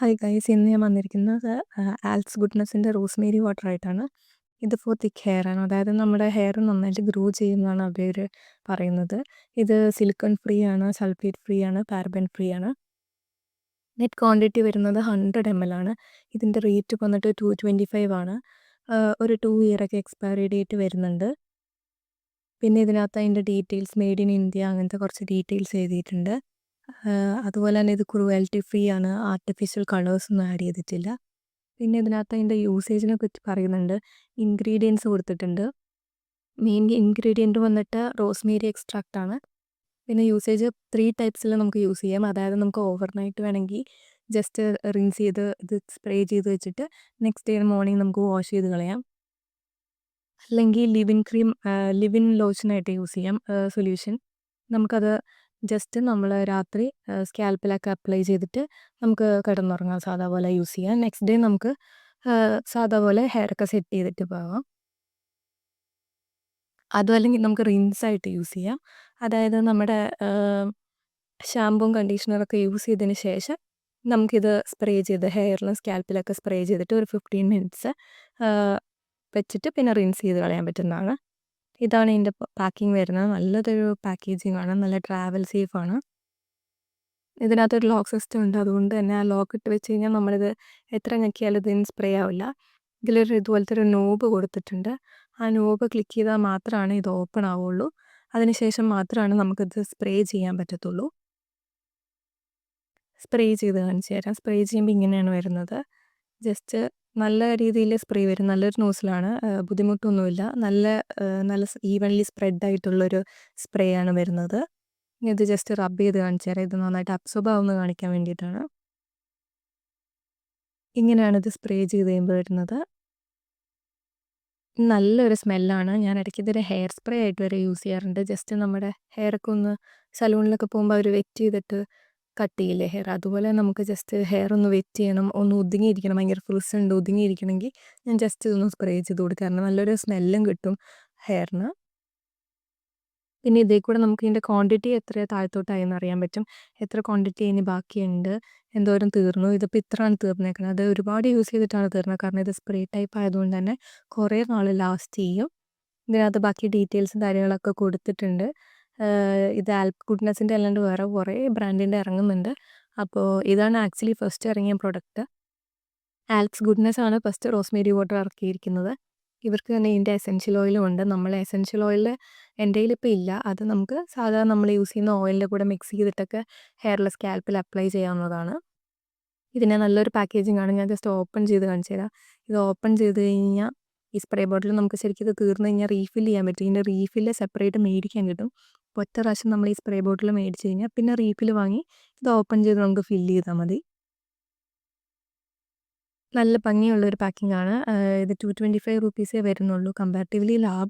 Hi guys, ഇന്ന് ഞാൻ വന്നിരിക്കുന്നത് ആൽസ് ഗുഡ്നസിൻ്റെ റോസ്മേരി വാട്ടർ ആയിട്ടാണ്. ഇത് ഫോർ തിക്ക് ഹെയർ ആണ്. അതായത് നമ്മുടെ ഹെയർ നന്നായിട്ട് ഗ്രോ ചെയ്യുന്നതാണ് അവർ പറയുന്നത്. ഇത് സിലിക്കൺ ഫ്രീ ആണ്, സൾഫേറ്റ് ഫ്രീ ആണ്, പാരബൻ ഫ്രീ ആണ്. നെറ്റ് ക്വാണ്ടിറ്റി വരുന്നത് 100 ml ആണ്. ഇതിൻ്റെ റേറ്റ് വന്നിട്ട് 225 ആണ്. ഒരു 2 ഇയറൊക്കെ എക്സ്പയറി ഡേറ്റ് വരുന്നുണ്ട്. പിന്നെ ഇതിനകത്ത് അതിൻ്റെ ഡീറ്റെയിൽസ് മെയ്ഡ് ഇൻ ഇന്ത്യ അങ്ങനത്തെ കുറച്ച് ഡീറ്റെയിൽസ് എഴുതിയിട്ടുണ്ട്. അതുപോലെ തന്നെ ഇത് ക്രൂവൽറ്റി ഫ്രീ ആണ്, ആർട്ടിഫിഷ്യൽ കളേഴ്സൊന്നും ആഡ് ചെയ്തിട്ടില്ല. പിന്നെ ഇതിനകത്ത് അതിൻ്റെ യൂസേജിനെ പറ്റി പറയുന്നുണ്ട്. ഇൻഗ്രീഡിയൻസ് കൊടുത്തിട്ടുണ്ട്. മെയിൻ ഇൻഗ്രീഡിയൻറ്റ് വന്നിട്ട് റോസ്മേരി എക്സ്ട്രാക്റ്റ് ആണ്. പിന്നെ യൂസേജ് 3 ടൈപ്സിൽ നമുക്ക് യൂസ് ചെയ്യാം. അതായത് നമുക്ക് ഓവർനൈറ്റ് വേണമെങ്കിൽ ജസ്റ്റ് റിൻസ് ചെയ്ത് ഇത് സ്പ്രേ ചെയ്ത് വെച്ചിട്ട് നെക്സ്റ്റ് ഡേ മോർണിംഗ് നമുക്ക് വാഷ് ചെയ്ത് കളയാം. അല്ലെങ്കിൽ ലിവിൻ ലോഷനായിട്ട് യൂസ് ചെയ്യാം സൊല്യൂഷൻ. നമുക്കത് ജസ്റ്റ് നമ്മൾ രാത്രി സ്കാൽപ്പിലൊക്കെ അപ്ലൈ ചെയ്തിട്ട് നമുക്ക് കിടന്നുറങ്ങാം, സാധാ പോലെ യൂസ് ചെയ്യാം. നെക്സ്റ്റ് ഡേ നമുക്ക് സാധാ പോലെ ഹെയറൊക്കെ സെറ്റ് ചെയ്തിട്ട് പോകാം. അതും അല്ലെങ്കിൽ നമുക്ക് റിൻസായിട്ട് യൂസ് ചെയ്യാം. അതായത് നമ്മുടെ ഷാമ്പുവും കണ്ടീഷണറൊക്കെ യൂസ് ചെയ്തതിന് ശേഷം നമുക്കിത് സ്പ്രേ ചെയ്ത് ഹെയറിലും സ്കാൽപ്പിലൊക്കെ സ്പ്രേ ചെയ്തിട്ട് ഒരു 15 മിനിറ്റ്സ് വെച്ചിട്ട് പിന്നെ റിൻസ് ചെയ്ത് കളയാൻ പറ്റുന്നതാണ്. ഇതാണ് ഇതിൻ്റെ പാക്കിംഗ് വരുന്നത്. നല്ലതൊരു പാക്കേജിംഗ് ആണ്, നല്ല ട്രാവൽ സേഫ് ആണ്. ഇതിനകത്തൊരു ലോക്ക് സിസ്റ്റം ഉണ്ട്. അതുകൊണ്ട് തന്നെ ആ ലോക്ക് ഇട്ട് വെച്ച് കഴിഞ്ഞാൽ നമ്മളിത് എത്ര ഞെക്കിയാലും ഇതിന് സ്പ്രേ ആവില്ല. ഇതിലൊരു ഇതുപോലത്തെ ഒരു നോബ് കൊടുത്തിട്ടുണ്ട്. ആ നോബ് ക്ലിക്ക് ചെയ്താൽ മാത്രമാണ് ഇത് ഓപ്പൺ ആവുള്ളൂ. അതിനുശേഷം മാത്രമാണ് നമുക്കിത് സ്പ്രേ ചെയ്യാൻ പറ്റത്തുള്ളൂ. സ്പ്രേ ചെയ്ത് കാണിച്ചു തരാം. സ്പ്രേ ചെയ്യുമ്പോൾ ഇങ്ങനെയാണ് വരുന്നത്. ജസ്റ്റ് നല്ല രീതിയിൽ സ്പ്രേ വരും. നല്ലൊരു നോസിലാണ്, ബുദ്ധിമുട്ടൊന്നുമില്ല. നല്ല ഈവൻലി സ്പ്രെഡ് ആയിട്ടുള്ളൊരു സ്പ്രേ ആണ് വരുന്നത്. ഇത് ജസ്റ്റ് റബ്ബ് ചെയ്ത് കാണിച്ചു തരാം. ഇത് നന്നായിട്ട് അബ്സോർബ് ആവുമെന്ന് കാണിക്കാൻ വേണ്ടിയിട്ടാണ്. ഇങ്ങനെയാണ് ഇത് സ്പ്രേ ചെയ്ത് കഴിയുമ്പോൾ വരുന്നത്. നല്ലൊരു സ്മെല്ലാണ്. ഞാൻ ഇടയ്ക്ക് ഇതൊരു ഹെയർ സ്പ്രേ ആയിട്ട് വരെ യൂസ് ചെയ്യാറുണ്ട്. ജസ്റ്റ് നമ്മുടെ ഹെയറൊക്കെ ഒന്ന് സലൂണിലൊക്കെ പോകുമ്പോൾ അവർ വെറ്റ് ചെയ്തിട്ട് കട്ട് ചെയ്യില്ലേ ഹെയർ, അതുപോലെ നമുക്ക് ജസ്റ്റ് ഹെയർ ഒന്ന് വെറ്റ് ചെയ്യണം, ഒന്ന് ഒതുങ്ങിയിരിക്കണം, ഭയങ്കര ഫ്രിസ് ഉണ്ട്, ഒതുങ്ങിയിരിക്കണമെങ്കിൽ ഞാൻ ജസ്റ്റ് ഇതൊന്ന് സ്പ്രേ ചെയ്ത് കൊടുക്കാറുണ്ട്. നല്ലൊരു സ്മെല്ലും കിട്ടും ഹെയറിന്. പിന്നെ ഇതേ കൂടെ നമുക്ക് ഇതിൻ്റെ ക്വാണ്ടിറ്റി എത്ര താഴത്തോട്ടായെന്ന് അറിയാൻ പറ്റും. എത്ര ക്വാണ്ടിറ്റി ഇനി ബാക്കിയുണ്ട്, എന്തോരം തീർന്നു. ഇതിപ്പോൾ ഇത്രയാണ് തീർന്നേക്കുന്നത്. അത് ഒരുപാട് യൂസ് ചെയ്തിട്ടാണ് തീർന്നത്. കാരണം ഇത് സ്പ്രേ ടൈപ്പ് ആയതുകൊണ്ട് തന്നെ കുറേ നാൾ ലാസ്റ്റ് ചെയ്യും. ഇതിനകത്ത് ബാക്കി ഡീറ്റെയിൽസും കാര്യങ്ങളൊക്കെ കൊടുത്തിട്ടുണ്ട്. ഇത് ആൽപ്പ് ഗുഡ്നസിൻ്റെ അല്ലാണ്ട് വേറെ കുറേ ബ്രാൻഡിൻ്റെ ഇറങ്ങുന്നുണ്ട്. അപ്പോൾ ഇതാണ് ആക്ച്വലി ഫസ്റ്റ് ഇറങ്ങിയ പ്രൊഡക്റ്റ്. ആൽപ്സ് ഗുഡ്നസ് ആണ് ഫസ്റ്റ് റോസ്മേരി വാട്ടർ ഇറക്കിയിരിക്കുന്നത്. ഇവർക്ക് തന്നെ ഇതിൻ്റെ എസെൻഷ്യൽ ഓയിലും ഉണ്ട്. നമ്മൾ എസെൻഷ്യൽ ഓയിൽ എൻ്റെ കയ്യിലിപ്പോൾ ഇല്ല. അത് നമുക്ക് സാധാരണ നമ്മൾ യൂസ് ചെയ്യുന്ന ഓയിലിൻ്റെ കൂടെ മിക്സ് ചെയ്തിട്ടൊക്കെ ഹെയറിൽ സ്കാൽപ്പിൽ അപ്ലൈ ചെയ്യാവുന്നതാണ്. ഇതിൻ്റെ നല്ലൊരു പാക്കേജിംഗ് ആണ്. ഞാൻ ജസ്റ്റ് ഓപ്പൺ ചെയ്ത് കാണിച്ചു തരാം. ഇത് ഓപ്പൺ ചെയ്ത് കഴിഞ്ഞാൽ ഈ സ്പ്രേ ബോട്ടിൽ നമുക്ക് ശരിക്കും ഇത് തീർന്നു കഴിഞ്ഞാൽ റീഫിൽ ചെയ്യാൻ പറ്റും. ഇതിൻ്റെ റീഫില്ല് സെപ്പറേറ്റ് മേടിക്കാൻ കിട്ടും. അപ്പോൾ ഒറ്റ പ്രാവശ്യം നമ്മൾ ഈ സ്പ്രേ ബോട്ടിൽ മേടിച്ച് കഴിഞ്ഞാൽ പിന്നെ റീഫിൽ വാങ്ങി ഇത് ഓപ്പൺ ചെയ്ത് നമുക്ക് ഫില്ല് ചെയ്താൽ മതി. നല്ല ഭംഗിയുള്ളൊരു പാക്കിംഗ് ആണ്. ഇത് 225 റുപ്പീസേ വരുന്നുള്ളൂ. കമ്പാരിറ്റീവ്ലി ലാഭം